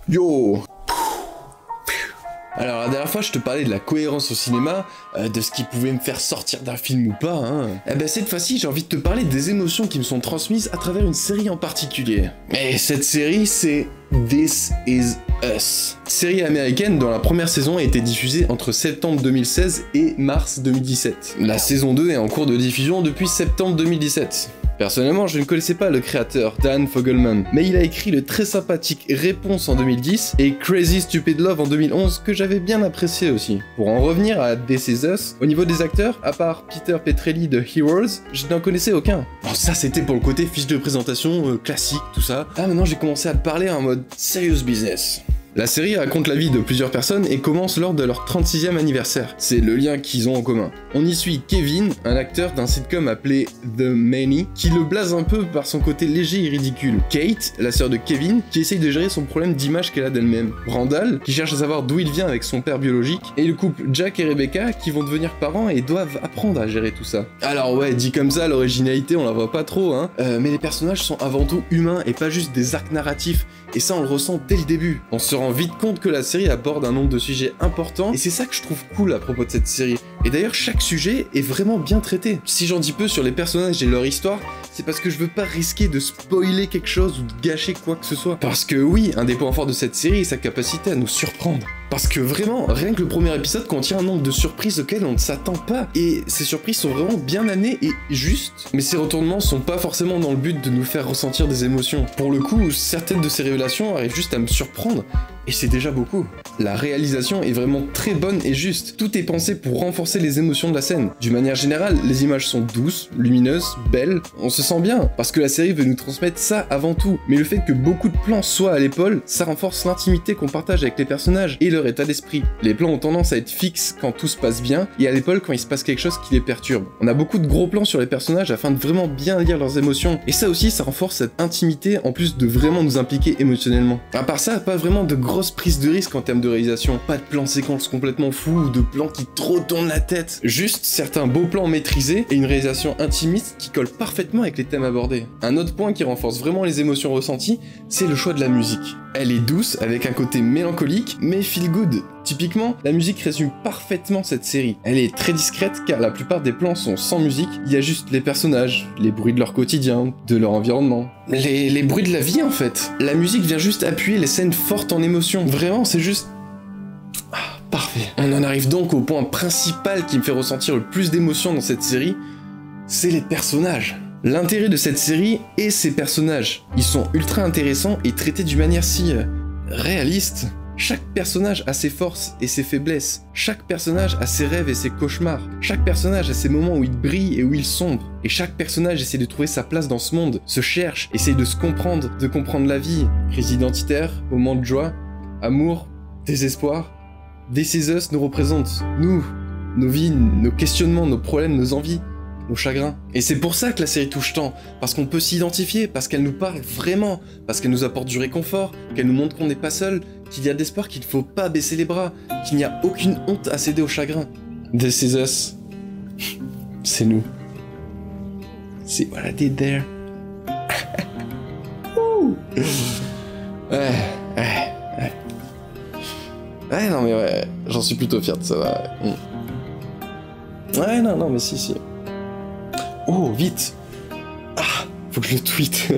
Yo. Alors la dernière fois je te parlais de la cohérence au cinéma, de ce qui pouvait me faire sortir d'un film ou pas, hein. Eh ben cette fois-ci j'ai envie de te parler des émotions qui me sont transmises à travers une série en particulier. Et cette série c'est This Is Us. Série américaine dont la première saison a été diffusée entre septembre 2016 et mars 2017. La saison 2 est en cours de diffusion depuis septembre 2017. Personnellement, je ne connaissais pas le créateur, Dan Fogelman, mais il a écrit le très sympathique Réponse en 2010 et Crazy Stupid Love en 2011 que j'avais bien apprécié aussi. Pour en revenir à This Is Us, au niveau des acteurs, à part Peter Petrelli de Heroes, je n'en connaissais aucun. Bon, ça c'était pour le côté fiche de présentation, classique, tout ça. Ah maintenant j'ai commencé à te parler en mode serious business. La série raconte la vie de plusieurs personnes et commence lors de leur 36e anniversaire. C'est le lien qu'ils ont en commun. On y suit Kevin, un acteur d'un sitcom appelé The Many, qui le blase un peu par son côté léger et ridicule. Kate, la sœur de Kevin, qui essaye de gérer son problème d'image qu'elle a d'elle-même. Randall, qui cherche à savoir d'où il vient avec son père biologique. Et le couple Jack et Rebecca, qui vont devenir parents et doivent apprendre à gérer tout ça. Alors ouais, dit comme ça, l'originalité on la voit pas trop, hein. Mais les personnages sont avant tout humains et pas juste des arcs narratifs. Et ça on le ressent dès le début. On se rend vite compte que la série aborde un nombre de sujets importants et c'est ça que je trouve cool à propos de cette série. Et d'ailleurs chaque sujet est vraiment bien traité. Si j'en dis peu sur les personnages et leur histoire, c'est parce que je veux pas risquer de spoiler quelque chose ou de gâcher quoi que ce soit. Parce que oui, un des points forts de cette série est sa capacité à nous surprendre. Parce que vraiment, rien que le premier épisode contient un nombre de surprises auxquelles on ne s'attend pas. Et ces surprises sont vraiment bien amenées et justes. Mais ces retournements sont pas forcément dans le but de nous faire ressentir des émotions. Pour le coup, certaines de ces révélations arrivent juste à me surprendre. Et c'est déjà beaucoup. La réalisation est vraiment très bonne et juste. Tout est pensé pour renforcer les émotions de la scène. D'une manière générale, les images sont douces, lumineuses, belles. On se sent bien, parce que la série veut nous transmettre ça avant tout. Mais le fait que beaucoup de plans soient à l'épaule, ça renforce l'intimité qu'on partage avec les personnages et leur état d'esprit. Les plans ont tendance à être fixes quand tout se passe bien, et à l'épaule quand il se passe quelque chose qui les perturbe. On a beaucoup de gros plans sur les personnages afin de vraiment bien lire leurs émotions. Et ça aussi, ça renforce cette intimité en plus de vraiment nous impliquer émotionnellement. À part ça, pas vraiment de grosses prises de risque en termes de réalisation. Pas de plans séquences complètement fous ou de plans qui trop tournent la tête. Juste certains beaux plans maîtrisés et une réalisation intimiste qui colle parfaitement avec les thèmes abordés. Un autre point qui renforce vraiment les émotions ressenties, c'est le choix de la musique. Elle est douce, avec un côté mélancolique, mais feel good. Typiquement, la musique résume parfaitement cette série. Elle est très discrète car la plupart des plans sont sans musique, il y a juste les personnages, les bruits de leur quotidien, de leur environnement. Les bruits de la vie en fait. La musique vient juste appuyer les scènes fortes en émotion. Vraiment, c'est juste... Ah, parfait. On en arrive donc au point principal qui me fait ressentir le plus d'émotions dans cette série, c'est les personnages. L'intérêt de cette série est ses personnages. Ils sont ultra intéressants et traités d'une manière si... réaliste. Chaque personnage a ses forces et ses faiblesses. Chaque personnage a ses rêves et ses cauchemars. Chaque personnage a ses moments où il brille et où il sombre. Et chaque personnage essaie de trouver sa place dans ce monde, se cherche, essaye de se comprendre, de comprendre la vie. Crise identitaire, moments de joie, amour, désespoir. This Is Us nous représente, nous, nos vies, nos questionnements, nos problèmes, nos envies, nos chagrins. Et c'est pour ça que la série touche tant, parce qu'on peut s'identifier, parce qu'elle nous parle vraiment, parce qu'elle nous apporte du réconfort, qu'elle nous montre qu'on n'est pas seul, qu'il y a d'espoir, qu'il ne faut pas baisser les bras, qu'il n'y a aucune honte à céder au chagrin. This Is Us, c'est nous. C'est what I did there. Ouais, non mais ouais, j'en suis plutôt fier de ça. Ouais, non, mais si. Oh, vite. Ah, faut que je le tweete.